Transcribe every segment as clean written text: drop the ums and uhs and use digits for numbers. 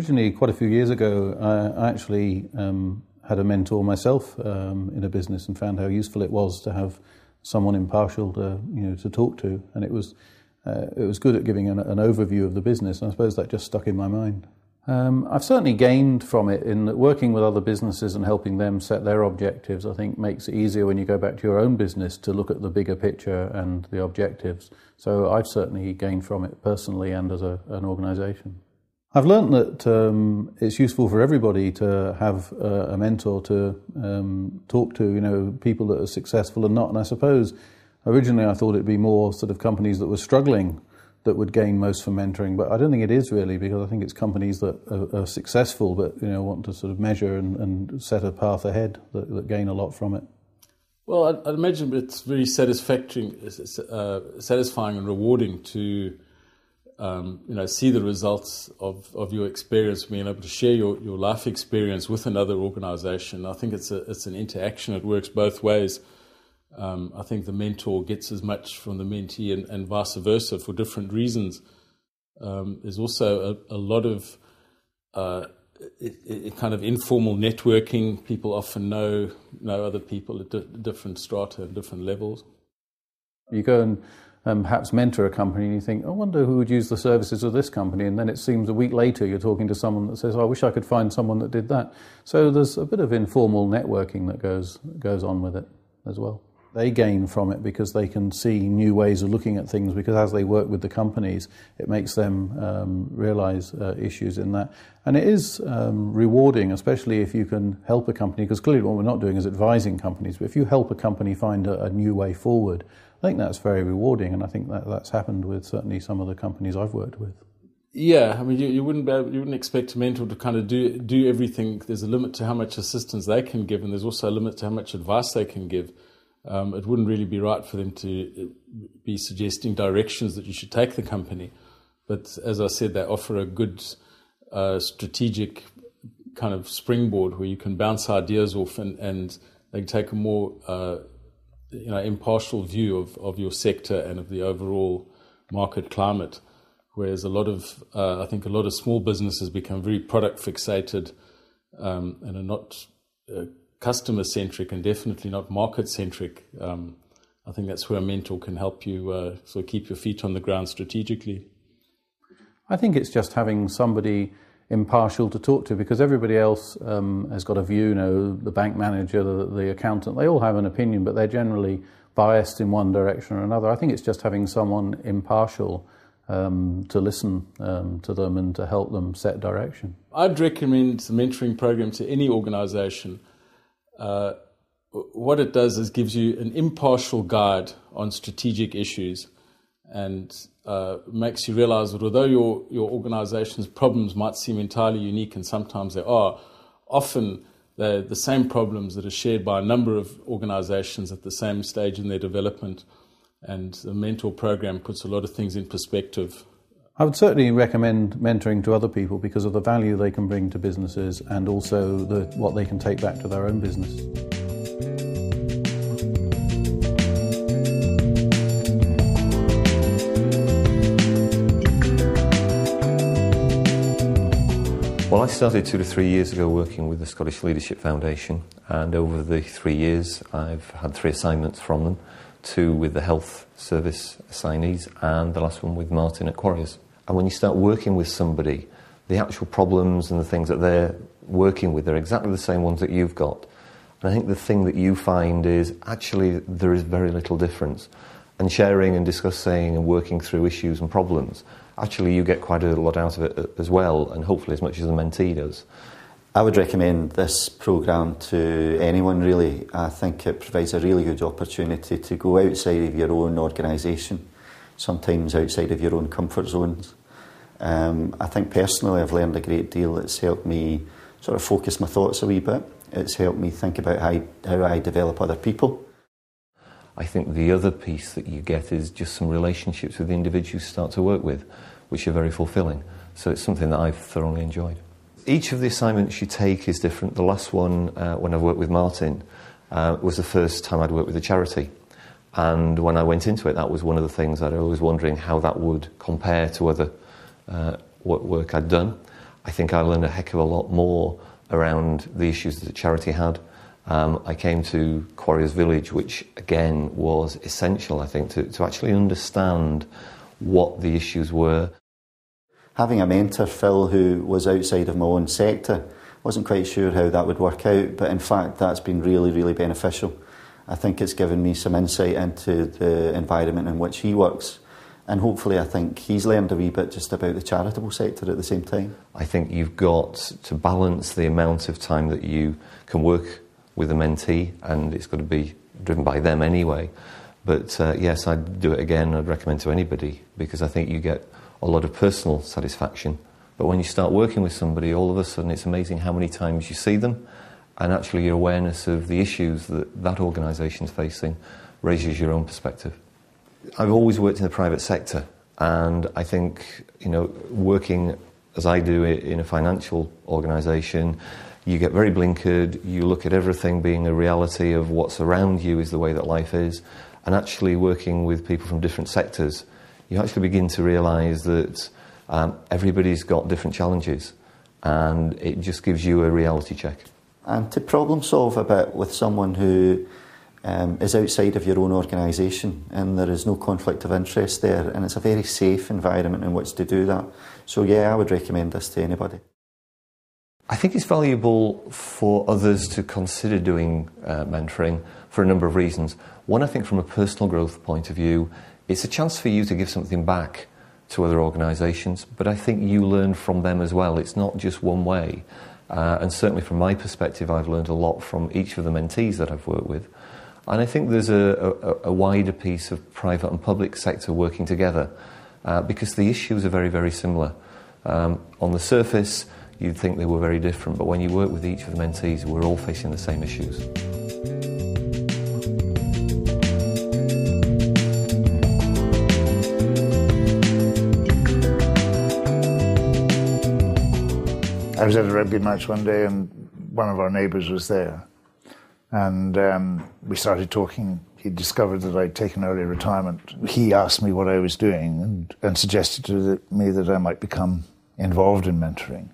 Originally, quite a few years ago, I actually had a mentor myself in a business and found how useful it was to have someone impartial to talk to, and it was good at giving an overview of the business, and I suppose that just stuck in my mind. I've certainly gained from it in that working with other businesses and helping them set their objectives, I think makes it easier when you go back to your own business to look at the bigger picture and the objectives. So I've certainly gained from it personally and as an organisation. I've learnt that it's useful for everybody to have a mentor to talk to, people that are successful and not. And I suppose originally I thought it'd be more sort of companies that were struggling that would gain most from mentoring, but I don't think it is really, because I think it's companies that are successful but want to sort of measure and set a path ahead that gain a lot from it. Well, I'd imagine it's very satisfying and rewarding to see the results of your experience, being able to share your life experience with another organisation. I think it's an interaction. It works both ways. I think the mentor gets as much from the mentee and vice versa for different reasons. There's also a lot of kind of informal networking. People often know other people at different strata and different levels. You go and perhaps mentor a company and you think, I wonder who would use the services of this company, and then it seems a week later you're talking to someone that says, I wish I could find someone that did that. So there's a bit of informal networking that goes on with it as well. They gain from it because they can see new ways of looking at things, because as they work with the companies, it makes them realise issues in that. And it is rewarding, especially if you can help a company, because clearly what we're not doing is advising companies, but if you help a company find a new way forward, I think that's very rewarding, and I think that's happened with certainly some of the companies I've worked with. Yeah, I mean, you wouldn't expect a mentor to kind of do everything. There's a limit to how much assistance they can give, and there's also a limit to how much advice they can give. It wouldn't really be right for them to be suggesting directions that you should take the company. But as I said, they offer a good strategic kind of springboard where you can bounce ideas off and they can take a more impartial view of your sector and of the overall market climate. Whereas I think a lot of small businesses become very product fixated and are not customer-centric and definitely not market-centric. I think that's where a mentor can help you sort of keep your feet on the ground strategically. I think it's just having somebody impartial to talk to, because everybody else has got a view, the bank manager, the accountant, they all have an opinion, but they're generally biased in one direction or another. I think it's just having someone impartial to listen to them and to help them set direction. I'd recommend the mentoring program to any organisation. What it does is gives you an impartial guide on strategic issues and makes you realize that although your organization's problems might seem entirely unique, and sometimes they are, often they're the same problems that are shared by a number of organizations at the same stage in their development, and the mentor program puts a lot of things in perspective. I would certainly recommend mentoring to other people because of the value they can bring to businesses and also what they can take back to their own business. Well, I started 2 to 3 years ago working with the Scottish Leadership Foundation, and over the 3 years I've had 3 assignments from them, 2 with the health service assignees and the last one with Martin at Quarriers. And when you start working with somebody, the actual problems and the things that they're working with are exactly the same ones that you've got. And I think the thing that you find is actually there is very little difference. And sharing and discussing and working through issues and problems, actually you get quite a lot out of it as well, and hopefully as much as the mentee does. I would recommend this programme to anyone really. I think it provides a really good opportunity to go outside of your own organisation, sometimes outside of your own comfort zones. I think personally I've learned a great deal. It's helped me sort of focus my thoughts a wee bit. It's helped me think about how I develop other people. I think the other piece that you get is just some relationships with the individuals you start to work with, which are very fulfilling. So it's something that I've thoroughly enjoyed. Each of the assignments you take is different. The last one, when I worked with Martin, was the first time I'd worked with a charity. And when I went into it, that was one of the things that I was wondering how that would compare to other what work I'd done. I think I learned a heck of a lot more around the issues that the charity had. I came to Quarriers Village, which again was essential, I think, to actually understand what the issues were. Having a mentor, Phil, who was outside of my own sector, wasn't quite sure how that would work out, but in fact that's been really, really beneficial. I think it's given me some insight into the environment in which he works, and hopefully I think he's learned a wee bit just about the charitable sector at the same time. I think you've got to balance the amount of time that you can work with a mentee, and it's got to be driven by them anyway. But yes, I'd do it again. I'd recommend to anybody, because I think you get a lot of personal satisfaction. But when you start working with somebody, all of a sudden it's amazing how many times you see them, and actually your awareness of the issues that that organisation's facing raises your own perspective. I've always worked in the private sector, and I think, you know, working as I do in a financial organisation, you get very blinkered, you look at everything being a reality of what's around you is the way that life is, and actually working with people from different sectors, you actually begin to realise that everybody's got different challenges, and it just gives you a reality check. And to problem solve a bit with someone who is outside of your own organisation, and there is no conflict of interest there, and it's a very safe environment in which to do that. So yeah, I would recommend this to anybody. I think it's valuable for others to consider doing mentoring for a number of reasons. One, I think from a personal growth point of view, it's a chance for you to give something back to other organisations, but I think you learn from them as well. It's not just one way. And certainly from my perspective, I've learned a lot from each of the mentees that I've worked with. And I think there's a wider piece of private and public sector working together, because the issues are very, very similar. On the surface, you'd think they were very different, but when you work with each of the mentees, we're all facing the same issues. I was at a rugby match one day and one of our neighbours was there, and we started talking. He discovered that I'd taken early retirement. He asked me what I was doing and suggested to me that I might become involved in mentoring.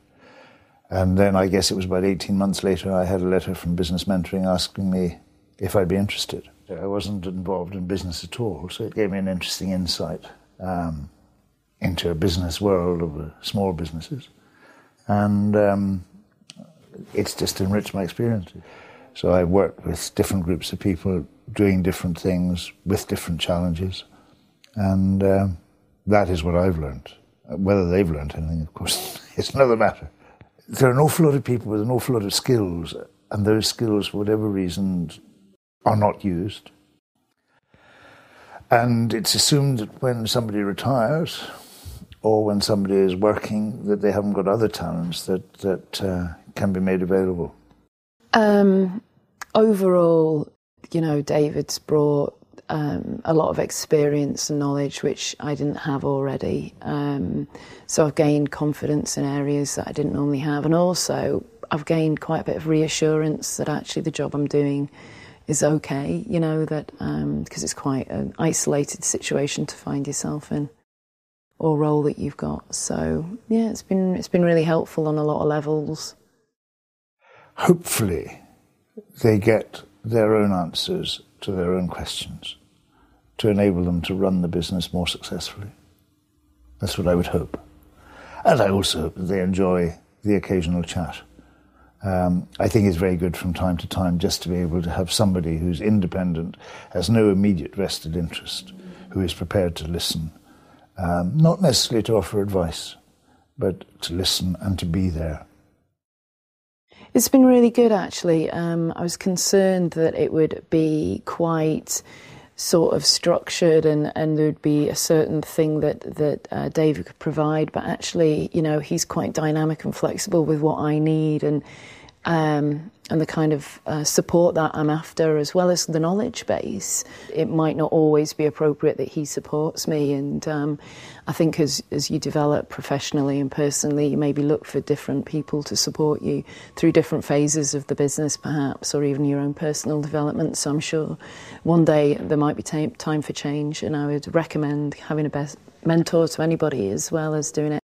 And then I guess it was about 18 months later I had a letter from Business Mentoring asking me if I'd be interested. I wasn't involved in business at all, so it gave me an interesting insight into a business world of small businesses. And it's just enriched my experience. So I worked with different groups of people doing different things with different challenges. And that is what I've learned. Whether they've learned anything, of course, is another matter. There are an awful lot of people with an awful lot of skills, and those skills, for whatever reason, are not used. And it's assumed that when somebody retires, or when somebody is working, that they haven't got other talents that can be made available. Overall, you know, David's brought a lot of experience and knowledge which I didn't have already. So I've gained confidence in areas that I didn't normally have, and also I've gained quite a bit of reassurance that actually the job I'm doing is okay, you know, that because it's quite an isolated situation to find yourself in, or role that you've got. So yeah, it's been really helpful on a lot of levels. Hopefully they get their own answers to their own questions to enable them to run the business more successfully. That's what I would hope. And I also hope that they enjoy the occasional chat. I think it's very good from time to time just to be able to have somebody who's independent, has no immediate vested interest, who is prepared to listen. Not necessarily to offer advice, but to listen and to be there. It's been really good, actually. I was concerned that it would be quite sort of structured and there'd be a certain thing that David could provide, but actually, you know, he's quite dynamic and flexible with what I need and the kind of support that I'm after, as well as the knowledge base. It might not always be appropriate that he supports me, and I think as you develop professionally and personally, you maybe look for different people to support you through different phases of the business, perhaps, or even your own personal development. So I'm sure one day there might be time for change, and I would recommend having a best mentor to anybody, as well as doing it